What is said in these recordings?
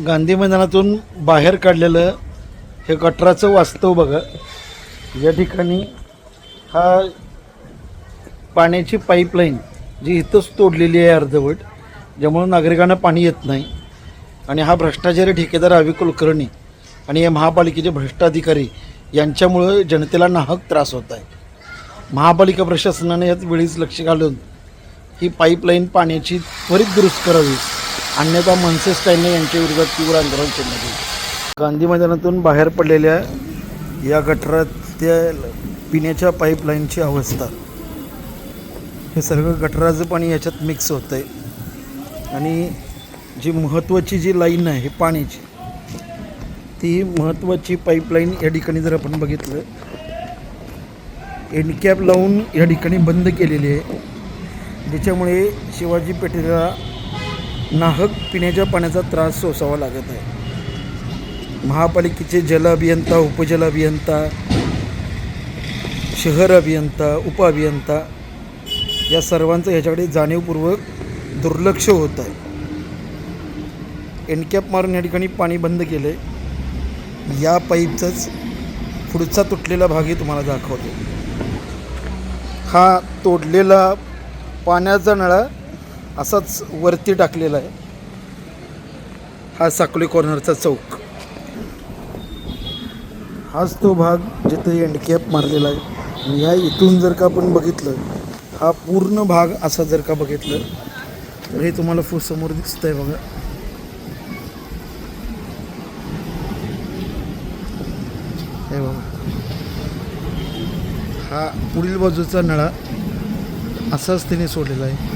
गांधी मैदानातून बाहेर काढलेलं हे गटराचं वास्तव बघा. या ठिकाणी हा पाण्याची पाईपलाईन जी इथंच तोडलेली आहे अर्धवट, ज्यामुळे नागरिकांना पाणी येत नाही. आणि हा भ्रष्टाचारी ठेकेदार अवी कुलकर्णी आणि हे महापालिकेचे भ्रष्ट अधिकारी यांच्यामुळे जनतेला नाहक त्रास होत आहे. महापालिका प्रशासनाने यात वेळीच लक्ष घालून ही पाईपलाईन पाण्याची त्वरित दुरुस्त करावी, अन्यथा मनसे स्टँडने यांच्या विरोधात तीव्र आंदोलन केले. गांधी मैदानातून बाहेर पडलेल्या या गटारातल्या पिण्याच्या पाईपलाईनची अवस्था, हे सगळं गटाराचं पाणी याच्यात मिक्स होतं आहे. आणि जी महत्त्वाची जी लाईन आहे पाण्याची, ती महत्त्वाची पाईपलाईन या ठिकाणी जर आपण बघितलं, एंडकॅप लावून या ठिकाणी बंद केलेली आहे, ज्याच्यामुळे शिवाजी पेठेला नाहक पिण्याच्या पाण्याचा त्रास सोसावा लागत आहे. महापालिकेचे जल अभियंता, उपजल अभियंता, शहर अभियंता, उपअभियंता या सर्वांचं ह्याच्याकडे जाणीवपूर्वक दुर्लक्ष होत आहे. एंडकॅप मारून या ठिकाणी पाणी बंद केलं आहे. या पाईपचाच पुढचा तुटलेला भागही तुम्हाला दाखवतो. हा तोडलेला पाण्याचा नळा असाच वरती टाकलेला आहे. हा साकोली कॉर्नरचा चौक, हाच तो भाग जिथे एंडकॅप मारलेला आहे. आणि ह्या इथून जर का आपण बघितलं, हा पूर्ण भाग असा जर का बघितलं तर हे तुम्हाला समोर दिसतंय बघा. हे बघा, हा पुढील बाजूचा नळा असाच त्याने सोडलेला आहे.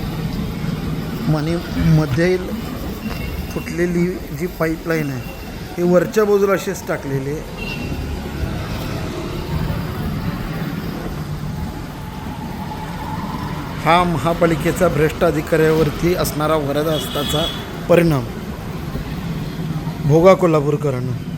आणि मध्ये फुटलेली जी पाईपलाईन आहे ही वरच्या बाजूला अशीच टाकलेली आहे. हा महापालिकेचा भ्रष्ट अधिकाऱ्यावरती असणारा वरद असताचा परिणाम. भोगा कोल्हापूरकरांनो.